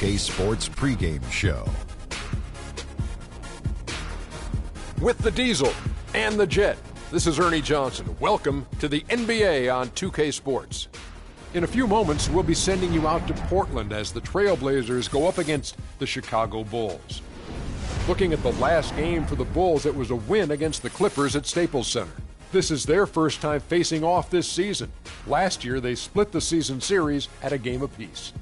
2K Sports pregame show. With the Diesel and the Jet, this is Ernie Johnson. Welcome to the NBA on 2K Sports. In a few moments, we'll be sending you out to Portland as the Trailblazers go up against the Chicago Bulls. Looking at the last game for the Bulls, it was a win against the Clippers at Staples Center. This is their first time facing off this season. Last year, they split the season series at a game apiece.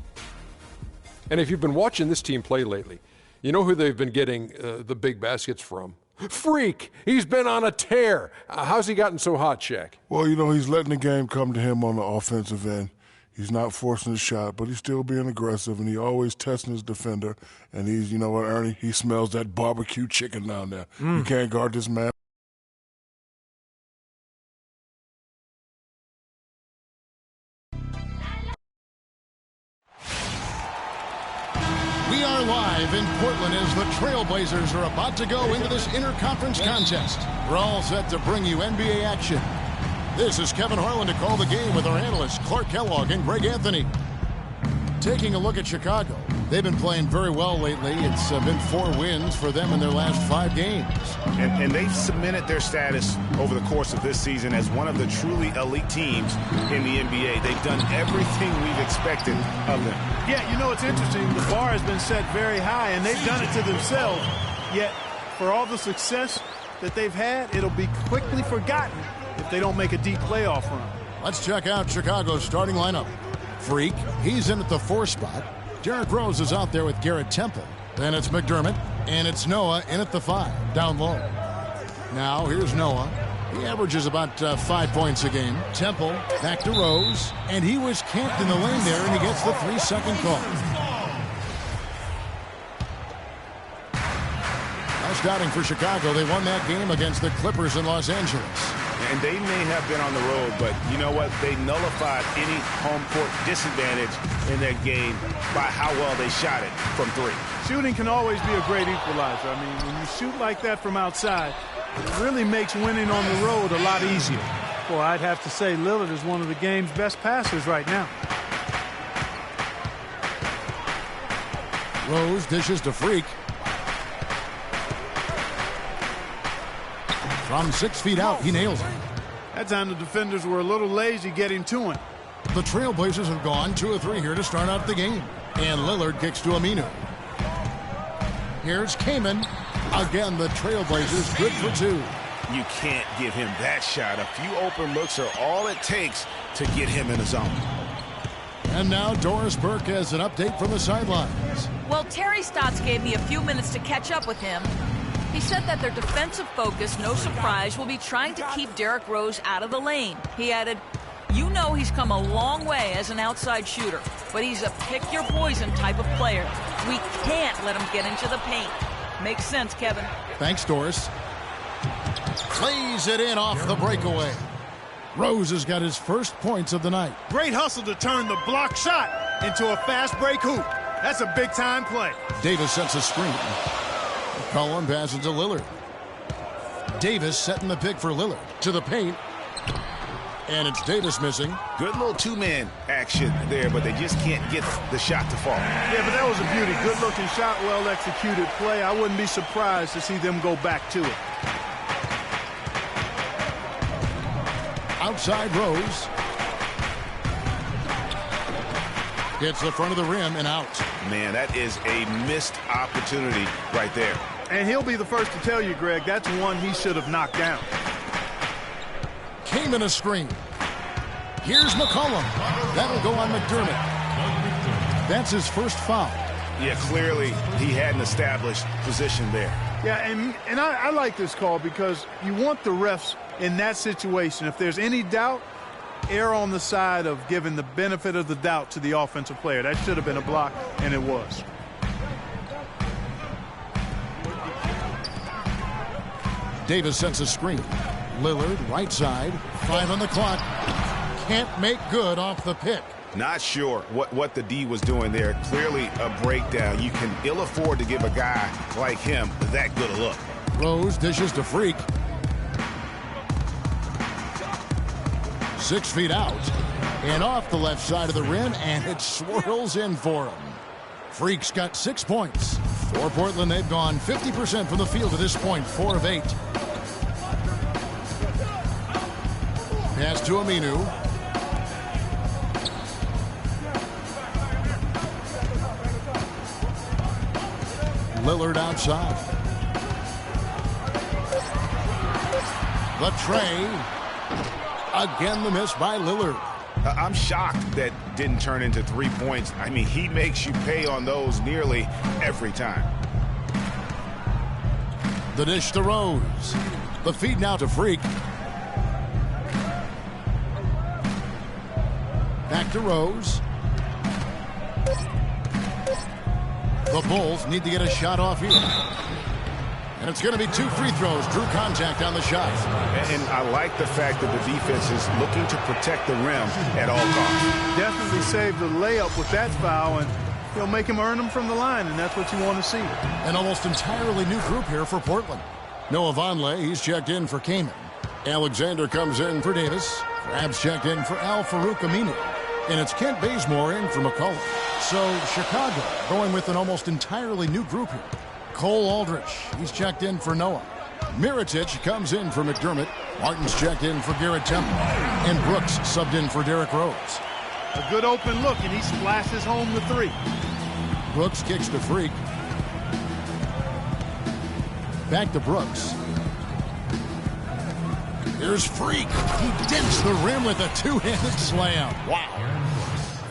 And if you've been watching this team play lately, you know who they've been getting the big baskets from? Freak! He's been on a tear. How's he gotten so hot, Shaq? Well, you know, he's letting the game come to him on the offensive end. He's not forcing the shot, but he's still being aggressive, and he's always testing his defender. And he's, you know what, Ernie? He smells that barbecue chicken down there. You can't guard this man. We are live in Portland as the Trailblazers are about to go into this interconference contest. We're all set to bring you NBA action. This is Kevin Harlan to call the game with our analysts Clark Kellogg and Greg Anthony. Taking a look at Chicago, they've been playing very well lately. It's been 4 wins for them in their last 5 games. And they've cemented their status over the course of this season as one of the truly elite teams in the NBA. They've done everything we've expected of them. Yeah, you know, it's interesting. The bar has been set very high, and they've done it to themselves. Yet, for all the success that they've had, it'll be quickly forgotten if they don't make a deep playoff run. Let's check out Chicago's starting lineup. Freak, he's in at the 4 spot. Derrick Rose is out there with Garrett Temple. Then it's McDermott, and it's Noah in at the 5, down low. Now, here's Noah. He averages about 5 points a game. Temple, back to Rose, and he was camped in the lane there, and he gets the 3-second call. Last outing for Chicago, they won that game against the Clippers in Los Angeles. And they may have been on the road, but you know what? They nullified any home court disadvantage in that game by how well they shot it from 3. Shooting can always be a great equalizer. I mean, when you shoot like that from outside, it really makes winning on the road a lot easier. Well, I'd have to say Lillard is one of the game's best passers right now. Rose dishes to Freak. From 6 feet out, he nails it. That time the defenders were a little lazy getting to him. The Trailblazers have gone 2 of 3 here to start out the game. And Lillard kicks to Aminu. Here's Kaman. Again, the Trailblazers good for 2. You can't give him that shot. A few open looks are all it takes to get him in the zone. And now Doris Burke has an update from the sidelines. Well, Terry Stotts gave me a few minutes to catch up with him. He said that their defensive focus, no surprise, will be trying to keep Derrick Rose out of the lane. He added, "You know he's come a long way as an outside shooter, but he's a pick-your-poison type of player. We can't let him get into the paint." Makes sense, Kevin. Thanks, Doris. Plays it in off the breakaway. Rose has got his first points of the night. Great hustle to turn the block shot into a fast break hoop. That's a big-time play. Davis sets a screen. Cullen passes to Lillard. Davis setting the pick for Lillard. To the paint. And it's Davis missing. Good little 2-man action there, but they just can't get the shot to fall. Yeah, but that was a beauty. Good-looking shot, well-executed play. I wouldn't be surprised to see them go back to it. Outside Rose. Hits the front of the rim and out. Man, that is a missed opportunity right there. And he'll be the first to tell you, Greg, that's one he should have knocked down. Came in a screen. Here's McCollum. That'll go on McDermott. That's his first foul. Yeah, clearly he had an established position there. Yeah, and I like this call because you want the refs in that situation. If there's any doubt, err on the side of giving the benefit of the doubt to the offensive player. That should have been a block, and it was. Davis sets a screen. Lillard, right side. 5 on the clock. Can't make good off the pick. Not sure what the D was doing there. Clearly a breakdown. You can ill afford to give a guy like him that good a look. Rose dishes to Freak. 6 feet out. And off the left side of the rim, and it swirls in for him. Freak's got 6 points. For Portland, they've gone 50% from the field to this point, 4 of 8. Pass to Aminu. Lillard outside. The tray. Again, the miss by Lillard. I'm shocked that didn't turn into 3 points. I mean, he makes you pay on those nearly every time. The dish to Rose. The feed now to Freak. Back to Rose. The Bulls need to get a shot off here. And it's going to be 2 free throws. Drew contact on the shot. And I like the fact that the defense is looking to protect the rim at all costs. Definitely save the layup with that foul, and he'll make him earn them from the line, and that's what you want to see. An almost entirely new group here for Portland. Noah Vonleh, he's checked in for Kaman. Alexander comes in for Davis. Crabs checked in for Al-Farouq Aminu. And it's Kent Bazemore in for McCollum. So Chicago going with an almost entirely new group here. Cole Aldrich, he's checked in for Noah. Mirotic comes in for McDermott. Martin's checked in for Garrett Temple. And Brooks subbed in for Derrick Rose. A good open look, and he splashes home the 3. Brooks kicks to Freak. Back to Brooks. Here's Freak. He dents the rim with a 2-handed slam. Wow.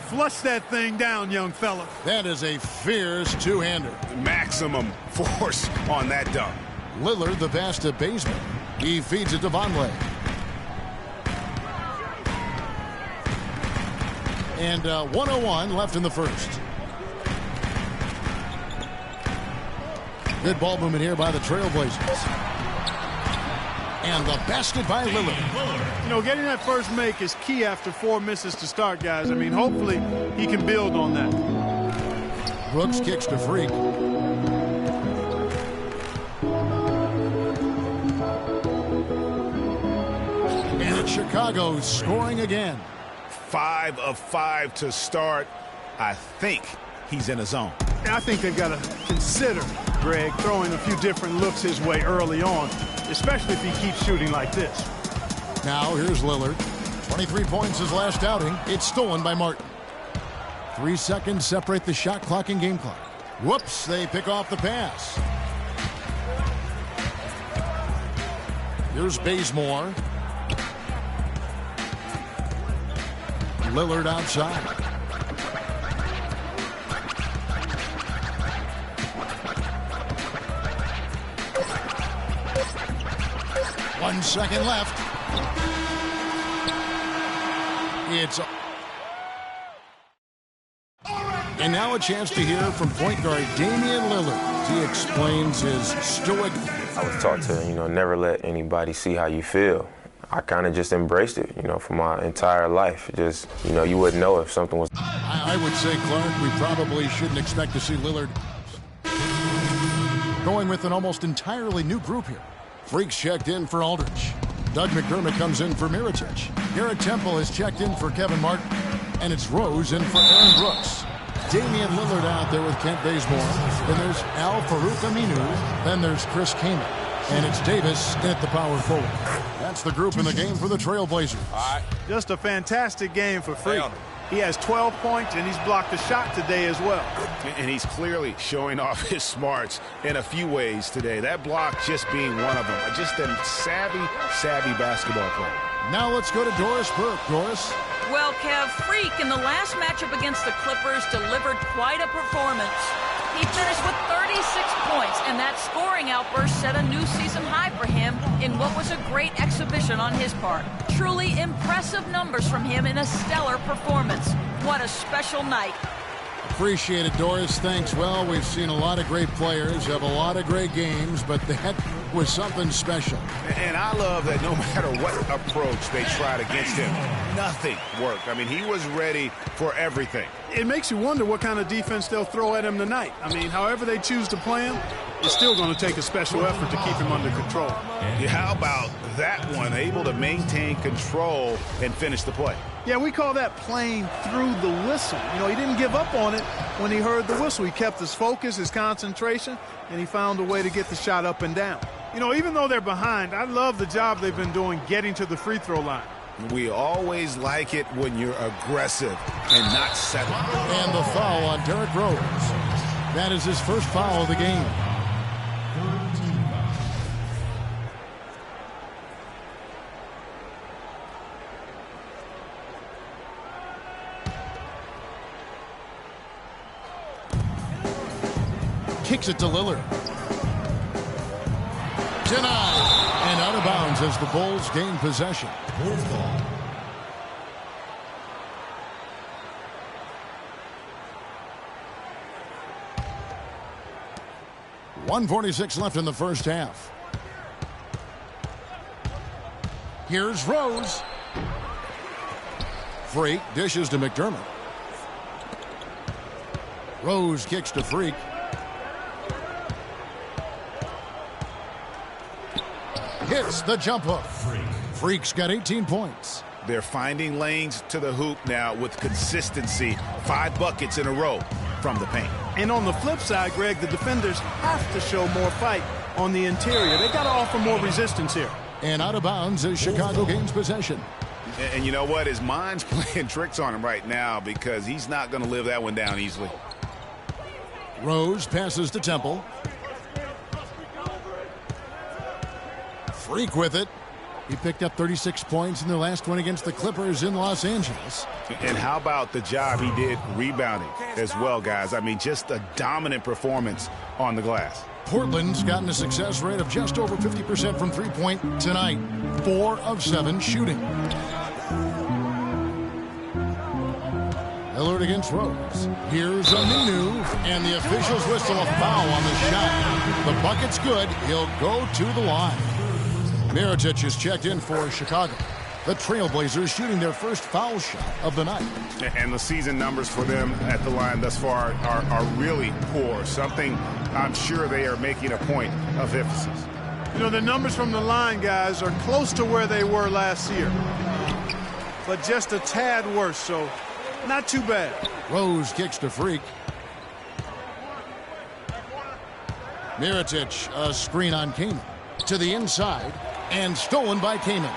Flush that thing down, young fella. That is a fierce 2-hander. Maximum force on that dunk. Lillard the pass to Bazemore. He feeds it to Vonleh. And 1:01 left in the first. Good ball movement here by the Trailblazers. And the basket by Lillard. You know, getting that first make is key after 4 misses to start, guys. I mean, hopefully he can build on that. Brooks kicks to Freak. And it's Chicago scoring again. 5 of 5 to start. I think he's in a zone. I think they've got to consider, Greg, throwing a few different looks his way early on, especially if he keeps shooting like this. Now here's Lillard. 23 points his last outing. It's stolen by Martin. 3 seconds separate the shot clock and game clock. Whoops, they pick off the pass. Here's Bazemore. Lillard outside. One second left. It's... And now a chance to hear from point guard Damian Lillard. He explains his stoic... I was taught to, never let anybody see how you feel. I kind of just embraced it, for my entire life. Just, you wouldn't know if something was... I would say, Clark, we probably shouldn't expect to see Lillard going with an almost entirely new group here. Freaks checked in for Aldrich. Doug McDermott comes in for Mirotic. Garrett Temple is checked in for Kevin Martin. And it's Rose in for Aaron Brooks. Damian Lillard out there with Kent Bazemore. Then there's Al-Farouq Aminu. Then there's Chris Kaman. And it's Davis in at the power forward. That's the group in the game for the Trailblazers. All right. Just a fantastic game for Freak. He has 12 points, and he's blocked a shot today as well. And he's clearly showing off his smarts in a few ways today. That block just being one of them. Just a savvy basketball player. Now let's go to Doris Burke. Doris? Well, Kev, Freak in the last matchup against the Clippers delivered quite a performance. He finished with 36 points, and that scoring outburst set a new season high for him in what was a great exhibition on his part. Truly impressive numbers from him in a stellar performance. What a special night. Appreciate it, Doris. Thanks. Well, we've seen a lot of great players have a lot of great games, but that was something special. And I love that no matter what approach they tried against him, nothing worked. I mean, he was ready for everything. It makes you wonder what kind of defense they'll throw at him tonight. I mean, however they choose to play him, it's still going to take a special effort to keep him under control. Yeah, how about that one, able to maintain control and finish the play. Yeah, we call that playing through the whistle. You know, he didn't give up on it when he heard the whistle. He kept his focus, his concentration, and he found a way to get the shot up and down. You know, even though they're behind, I love the job they've been doing getting to the free throw line. We always like it when you're aggressive and not settle. And the foul on Derrick Rose. That is his first foul of the game. Kicks it to Lillard. Denied. And out of bounds as the Bulls gain possession. 1:46 left in the first half. Here's Rose. Freak dishes to McDermott. Rose kicks to Freak. Hits the jump hook. Freak's got 18 points. They're finding lanes to the hoop now with consistency. 5 buckets in a row from the paint. And on the flip side, Greg, the defenders have to show more fight on the interior. They got to offer more resistance here. And out of bounds as Chicago gains possession. And you know what? His mind's playing tricks on him right now because he's not going to live that one down easily. Rose passes to Temple. Freak with it. He picked up 36 points in their last one against the Clippers in Los Angeles. And how about the job he did rebounding as well, guys? I mean, just a dominant performance on the glass. Portland's gotten a success rate of just over 50% from three-point tonight. 4 of 7 shooting. Lillard against Rose. Here's Aminu, and the officials whistle a foul on the shot. The bucket's good. He'll go to the line. Mirotic is checked in for Chicago. The Trailblazers shooting their first foul shot of the night. And the season numbers for them at the line thus far are really poor. Something I'm sure they are making a point of emphasis. You know, the numbers from the line, guys, are close to where they were last year. But just a tad worse, so not too bad. Rose kicks to Freak. Mirotic, a screen on Kaman. To the inside, and stolen by Kaman.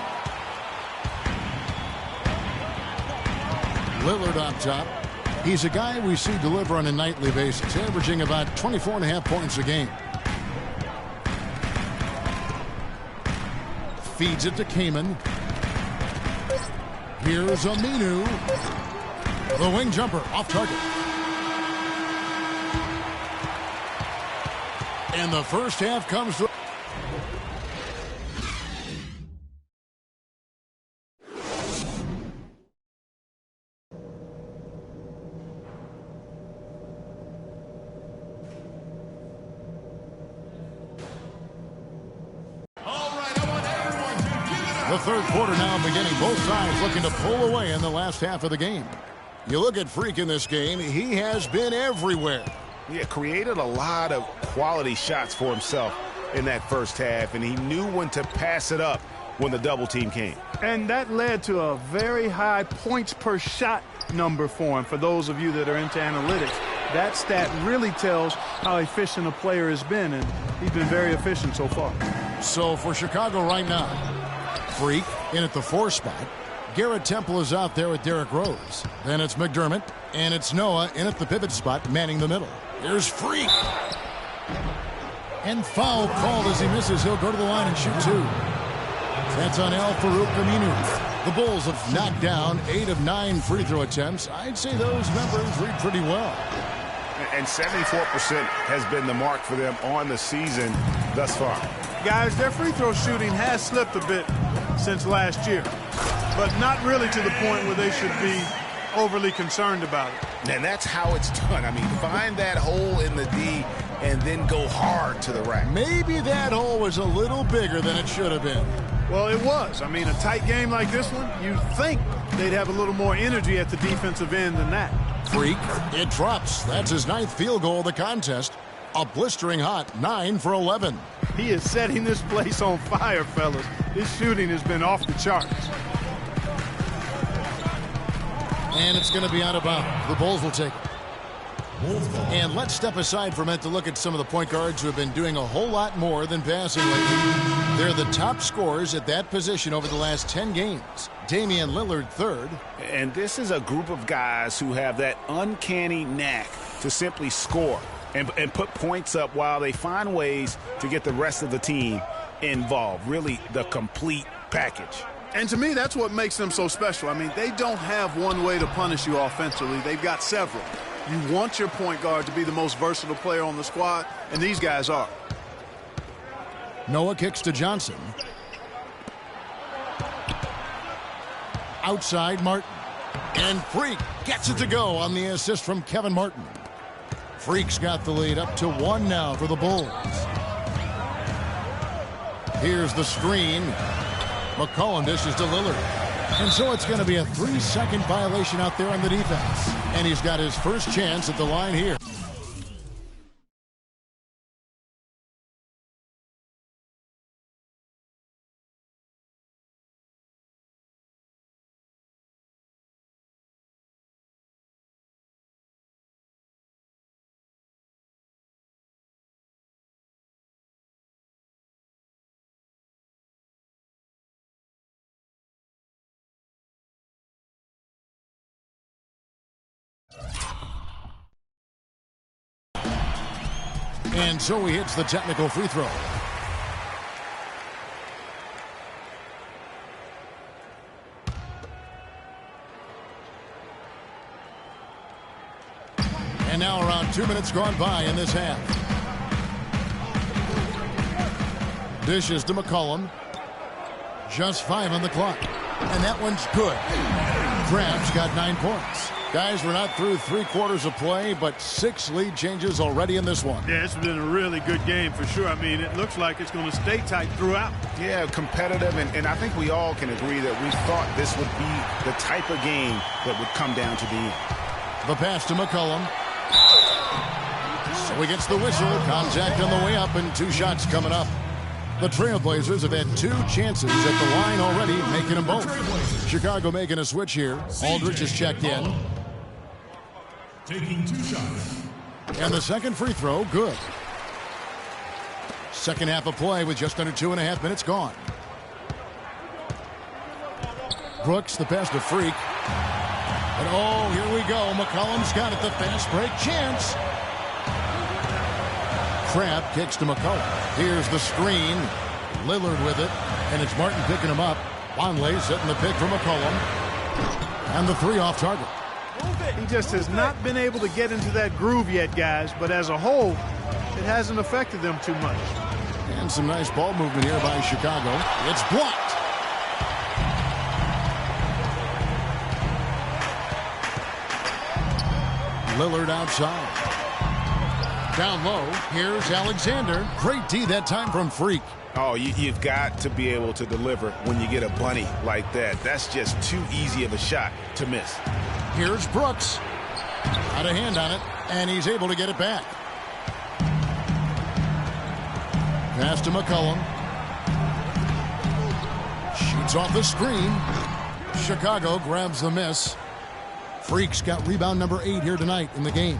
Lillard on top. He's a guy we see deliver on a nightly basis, averaging about 24.5 points a game. Feeds it to Kaman. Here's Aminu. The wing jumper off target. And the first half comes to... The third quarter now beginning. Both sides looking to pull away in the last half of the game. You look at Freak in this game, he has been everywhere. Yeah, created a lot of quality shots for himself in that first half, and he knew when to pass it up when the double team came. And that led to a very high points per shot number for him. For those of you that are into analytics, that stat really tells how efficient a player has been, and he's been very efficient so far. So for Chicago right now, Freak in at the 4 spot. Garrett Temple is out there with Derrick Rose. Then it's McDermott, and it's Noah in at the pivot spot, manning the middle. Here's Freak. And foul called as he misses. He'll go to the line and shoot 2. That's on Al-Farouq Aminu. The Bulls have knocked down 8 of 9 free throw attempts. I'd say those numbers read pretty well. And 74% has been the mark for them on the season thus far. Guys, their free throw shooting has slipped a bit since last year, but not really to the point where they should be overly concerned about it. And that's how it's done. I mean, find that hole in the D and then go hard to the rack. Maybe that hole was a little bigger than it should have been. Well, it was. I mean, a tight game like this one, you'd think they'd have a little more energy at the defensive end than that. Freak, it drops. That's his 9th field goal of the contest. A blistering hot 9 for 11. He is setting this place on fire, fellas. His shooting has been off the charts. And it's going to be out of bounds. The Bulls will take it. And let's step aside for a minute to look at some of the point guards who have been doing a whole lot more than passing lately. They're the top scorers at that position over the last 10 games. Damian Lillard third. And this is a group of guys who have that uncanny knack to simply score and put points up while they find ways to get the rest of the team involved. Really the complete package. And to me, that's what makes them so special. I mean, they don't have one way to punish you offensively. They've got several. You want your point guard to be the most versatile player on the squad, and these guys are. Noah kicks to Johnson. Outside Martin. And Freak gets it to go on the assist from Kevin Martin. Freak's got the lead up to 1 now for the Bulls. Here's the screen. McCollum dishes to Lillard. And so it's going to be a 3-second violation out there on the defense. And he's got his first chance at the line here. And so he hits the technical free throw. And now around 2 minutes gone by in this half. Dishes to McCollum. Just 5 on the clock. And that one's good. Crab's got 9 points. Guys, we're not through 3 quarters of play, but 6 lead changes already in this one. Yeah, it's been a really good game for sure. I mean, it looks like it's going to stay tight throughout. Yeah, competitive, and I think we all can agree that we thought this would be the type of game that would come down to the end. The pass to McCollum. So he gets the whistle. Contact on the way up, and 2 shots coming up. The Trailblazers have had 2 chances at the line already, making them both. Chicago making a switch here. Aldridge is checked in. Taking 2 shots. And the second free throw, good. Second half of play with just under 2.5 minutes gone. Brooks, the pass to Freak. And oh, here we go. McCollum's got it, the fast break chance. Crab kicks to McCollum. Here's the screen. Lillard with it. And it's Martin picking him up. Vonleh setting the pick for McCollum. And the 3 off target. He just has not been able to get into that groove yet, guys. But as a whole, it hasn't affected them too much. And some nice ball movement here by Chicago. It's blocked. Lillard outside. Down low, here's Alexander. Great D that time from Freak. Oh, you've got to be able to deliver when you get a bunny like that. That's just too easy of a shot to miss. Here's Brooks. Got a hand on it, and he's able to get it back. Pass to McCollum. Shoots off the screen. Chicago grabs the miss. Freak's got rebound number 8 here tonight in the game.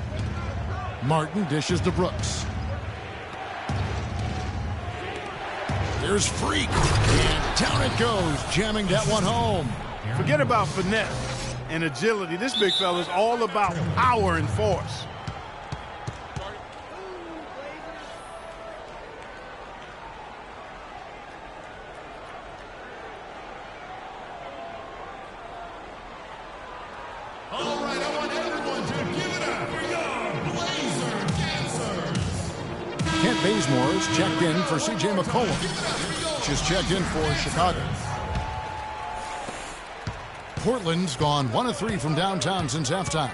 Martin dishes to Brooks. There's Freak. And down it goes, jamming that one home. Forget about finesse and agility. This big fella is all about power and force. All right, I want everyone to give it up for your Blazer dancers. Kent Bazemore is checked in for C.J. McCollum. She's checked in for Chicago. Portland's gone 1 of 3 from downtown since halftime.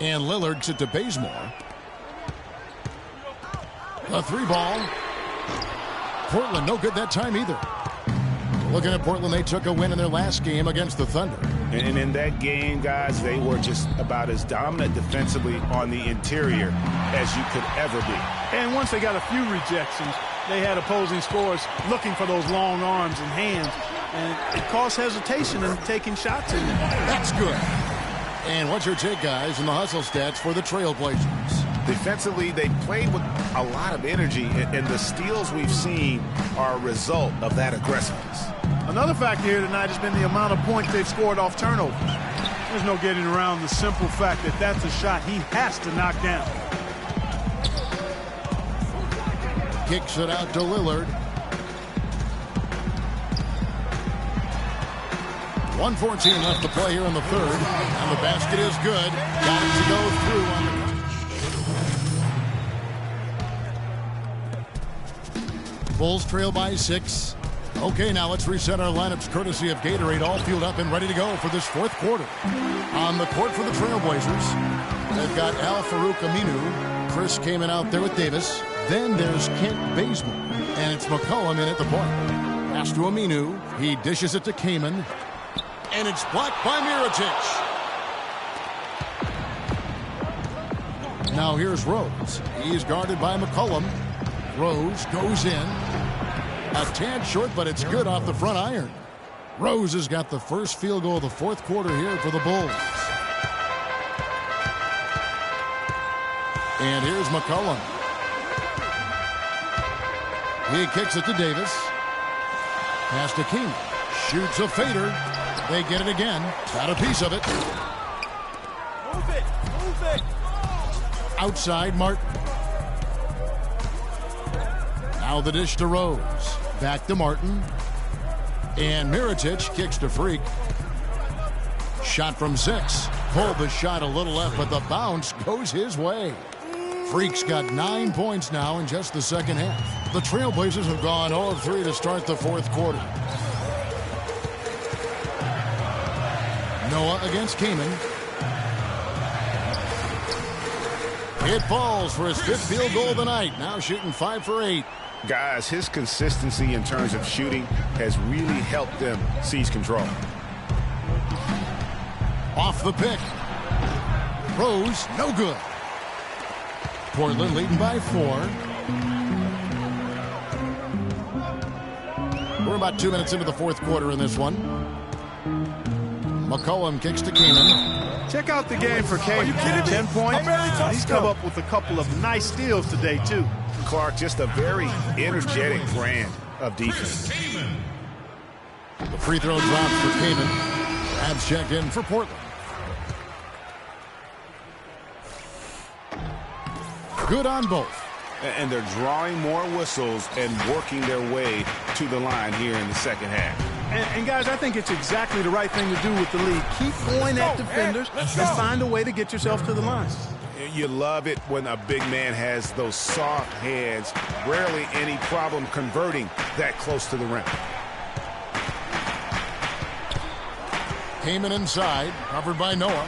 And Lillard's it to Bazemore. A 3 ball. Portland no good that time either. Looking at Portland, they took a win in their last game against the Thunder. And in that game, guys, they were just about as dominant defensively on the interior as you could ever be. And once they got a few rejections, they had opposing scorers looking for those long arms and hands, and it caused hesitation in taking shots in there. That's good. And what's your take, guys, in the hustle stats for the Trailblazers? Defensively, they played with a lot of energy, and the steals we've seen are a result of that aggressiveness. Another factor here tonight has been the amount of points they've scored off turnovers. There's no getting around the simple fact that that's a shot he has to knock down. Kicks it out to Lillard. 1:14 left to play here in the third. And the basket is good. Got it to go through on the... Bulls trail by 6. Okay, now let's reset our lineups courtesy of Gatorade, all fueled up and ready to go for this fourth quarter. On the court for the Trailblazers, they've got Al-Farouq Aminu. Chris Kaman out there with Davis. Then there's Kent Bazemore, and it's McCollum in at the point. Pass to Aminu. He dishes it to Kaman, and it's blocked by Mirotic. Now here's Rose. He's guarded by McCollum. Rose goes in. A tad short, but it's good off the front iron. Rose has got the first field goal of the fourth quarter here for the Bulls. And here's McCollum. He kicks it to Davis. Pass to King. Shoots a fader. They get it again. Got a piece of it. Move it. Move it. Outside Martin. Now the dish to Rose. Back to Martin. And Mirotic kicks to Freak. Shot from 6. Pulled the shot a little left, but the bounce goes his way. Freak's got 9 points now in just the second half. The Trailblazers have gone 0 of 3 to start the fourth quarter. Noah against Kaman. It falls for his 5th field goal of the night. Now shooting 5 for 8. Guys, his consistency in terms of shooting has really helped them seize control. Off the pick. Rose, no good. Portland leading by 4. We're about 2 minutes into the fourth quarter in this one. McCollum kicks to Kaman. Check out the game for Kaman. Are you kidding me? 10 points. He's come up with a couple of nice steals today, too. Clark, just a very energetic brand of defense. The free throw drops for Kaman. Abs checked in for Portland. Good on both. And they're drawing more whistles and working their way to the line here in the second half. And guys, I think it's exactly the right thing to do with the lead. Keep going at defenders and find a way to get yourself to the line. You love it when a big man has those soft hands. Rarely any problem converting that close to the rim. Kaman inside, covered by Noah.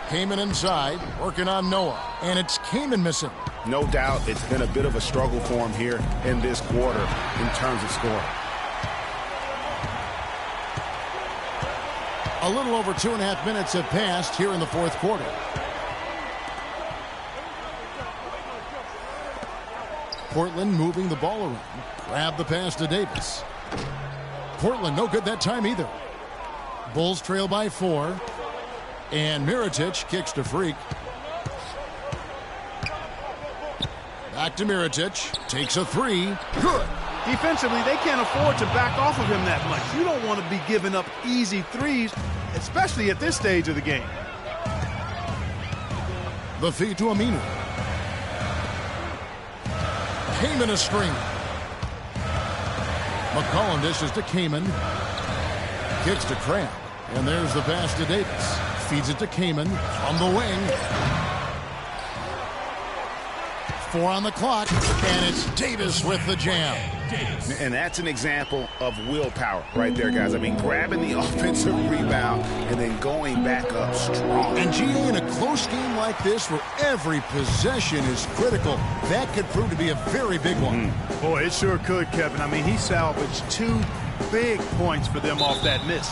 Kaman inside, working on Noah. And it's Kaman missing. No doubt it's been a bit of a struggle for him here in this quarter in terms of scoring. A little over 2.5 minutes have passed here in the fourth quarter. Portland moving the ball around. Grab the pass to Davis. Portland no good that time either. Bulls trail by 4. And Mirotic kicks to Freak. Back to Mirotic. Takes a 3. Good. Defensively, they can't afford to back off of him that much. You don't want to be giving up easy threes, especially at this stage of the game. The feed to Aminu. Kaman a string. McCollum dishes to Kaman. Kicks to Cramp. And there's the pass to Davis. Feeds it to Kaman from the wing. 4 on the clock, and it's Davis with the jam. And that's an example of willpower right there, guys. I mean, grabbing the offensive rebound and then going back up strong. And GA, in a close game like this where every possession is critical, that could prove to be a very big one. Boy, it sure could, Kevin. I mean, he salvaged 2 big points for them off that miss.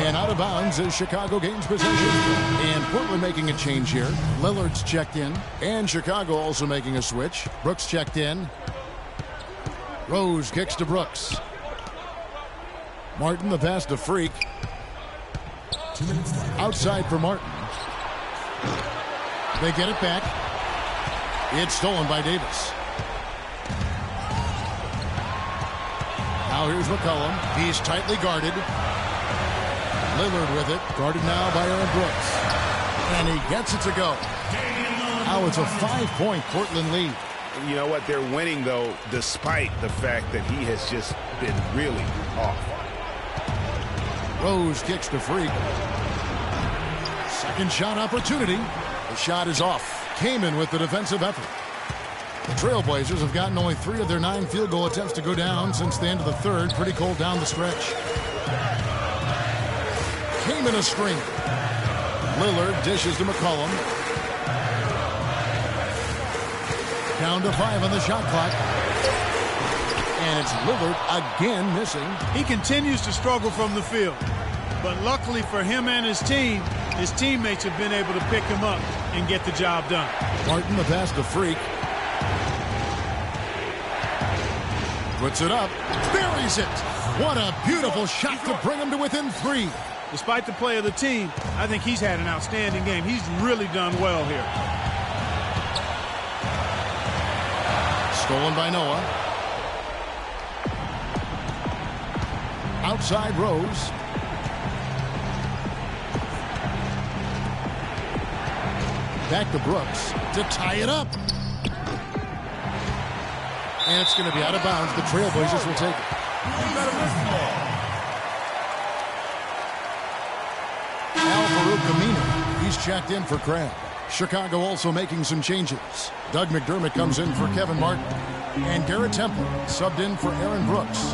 And out of bounds as Chicago gains possession. And Portland making a change here. Lillard's checked in. And Chicago also making a switch. Brooks checked in. Rose kicks to Brooks. Martin the pass to Freak. Outside for Martin. They get it back. It's stolen by Davis. Now here's McCollum. He's tightly guarded. Lillard with it. Guarded now by Aaron Brooks. And he gets it to go. Now it's a 5-point Portland lead. You know what? They're winning, though, despite the fact that he has just been really off. Rose kicks to Freak. Second shot opportunity. The shot is off. Kaman with the defensive effort. The Trailblazers have gotten only 3 of their 9 field goal attempts to go down since the end of the third. Pretty cold down the stretch. Kaman a screen. Lillard dishes to McCollum. Down to 5 on the shot clock. And it's Lillard again missing. He continues to struggle from the field. But luckily for him and his team, his teammates have been able to pick him up and get the job done. Martin the pass to Freak. Puts it up. Buries it. What a beautiful shot to bring him to within 3. Despite the play of the team, I think he's had an outstanding game. He's really done well here. Stolen by Noah. Outside Rose. Back to Brooks to tie it up. And it's going to be out of bounds. The Trailblazers will take it. Al-Farouq Aminu. He's checked in for Crab. Chicago also making some changes. Doug McDermott comes in for Kevin Martin. And Garrett Temple subbed in for Aaron Brooks.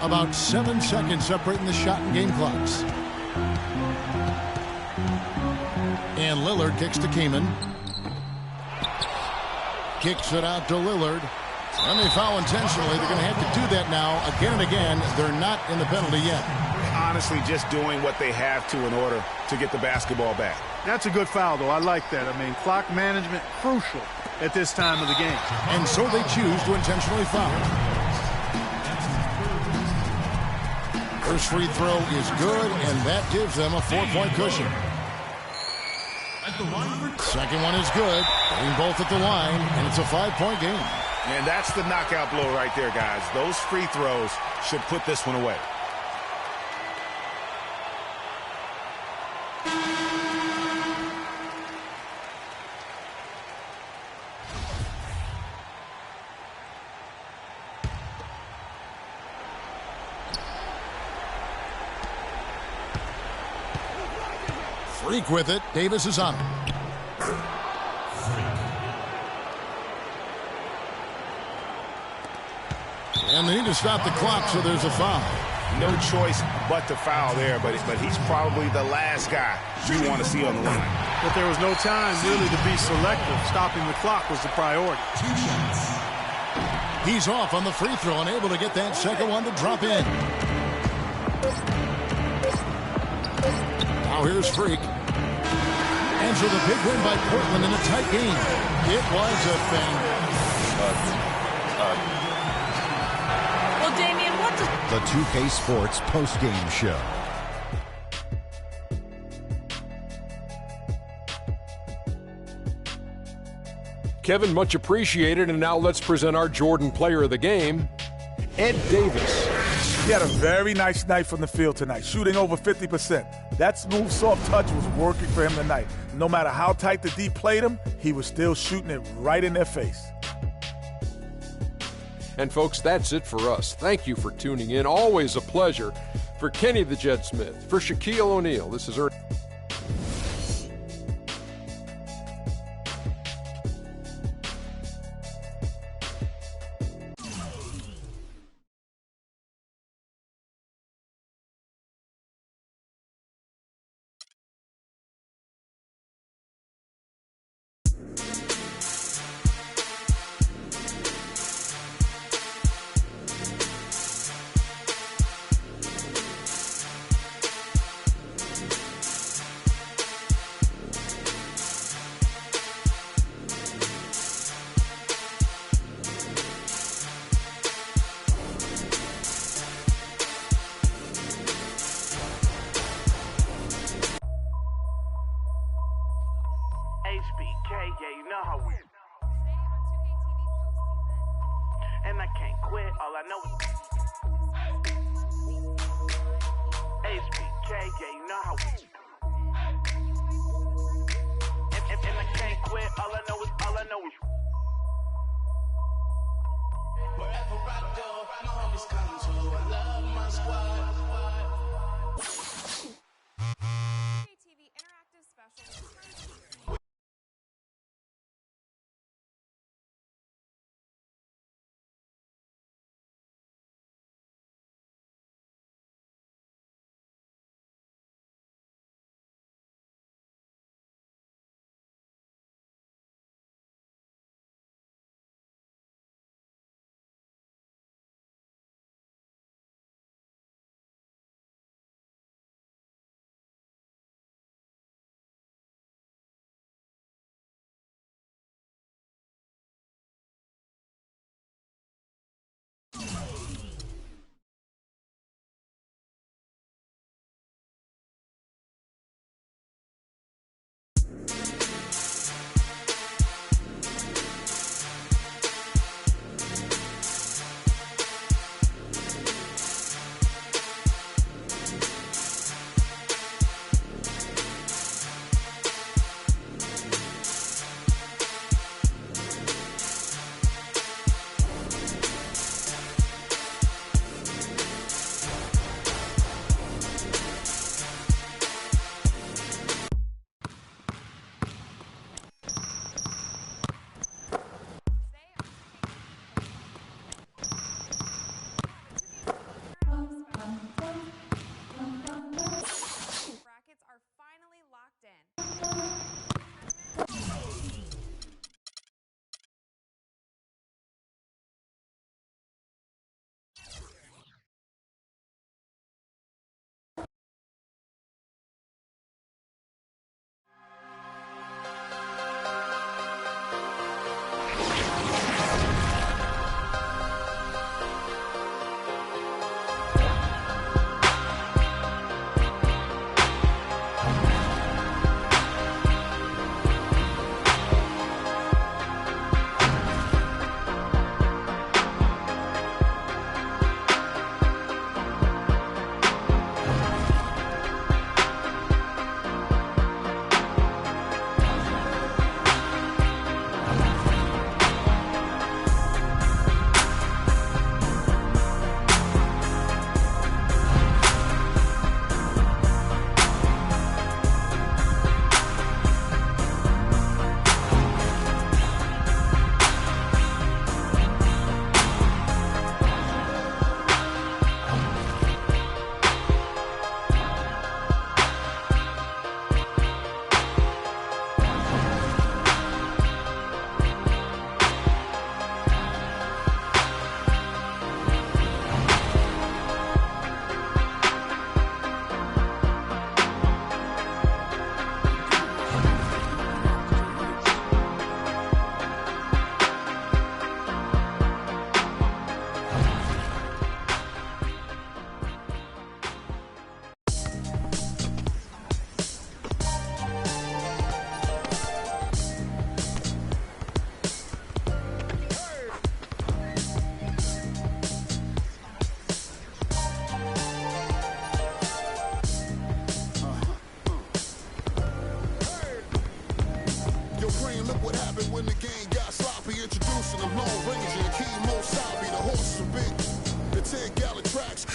About 7 seconds separating the shot and game clocks. And Lillard kicks to Kaman. Kicks it out to Lillard. When they foul intentionally, they're going to have to do that now again and again. They're not in the penalty yet. Honestly, just doing what they have to in order to get the basketball back. That's a good foul, though. I like that. I mean, clock management, crucial at this time of the game. And so they choose to intentionally foul. First free throw is good, and that gives them a 4-point cushion. Second one is good. Getting both at the line, and it's a 5-point game. And that's the knockout blow right there, guys. Those free throws should put this one away. Freak with it. Davis is on it. And they need to stop the clock, so there's a foul. No choice but to foul there, but he's probably the last guy you want to see on the line. But there was no time really to be selective. Stopping the clock was the priority. He's off on the free throw and able to get that second one to drop in. Now here's Freak. And for the big win by Portland in a tight game. It was a thing. Well, Damian, what does... The 2K Sports postgame show. Kevin, much appreciated. And now let's present our Jordan player of the game, Ed Davis. He had a very nice night from the field tonight, shooting over 50%. That smooth, soft touch was working for him tonight. No matter how tight the D played him, he was still shooting it right in their face. And folks, that's it for us. Thank you for tuning in. Always a pleasure. For Kenny the Jet Smith, for Shaquille O'Neal, this is Ernie. HBK, yeah, you know how we. And I can't quit, all I know is HBK, yeah, you know how we. And I can't quit, all I know is. Wherever I go, my homies come to. I love my squad. TV interactive special.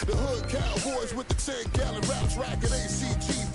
The hood cowboys with the 10-gallon raps racking ACG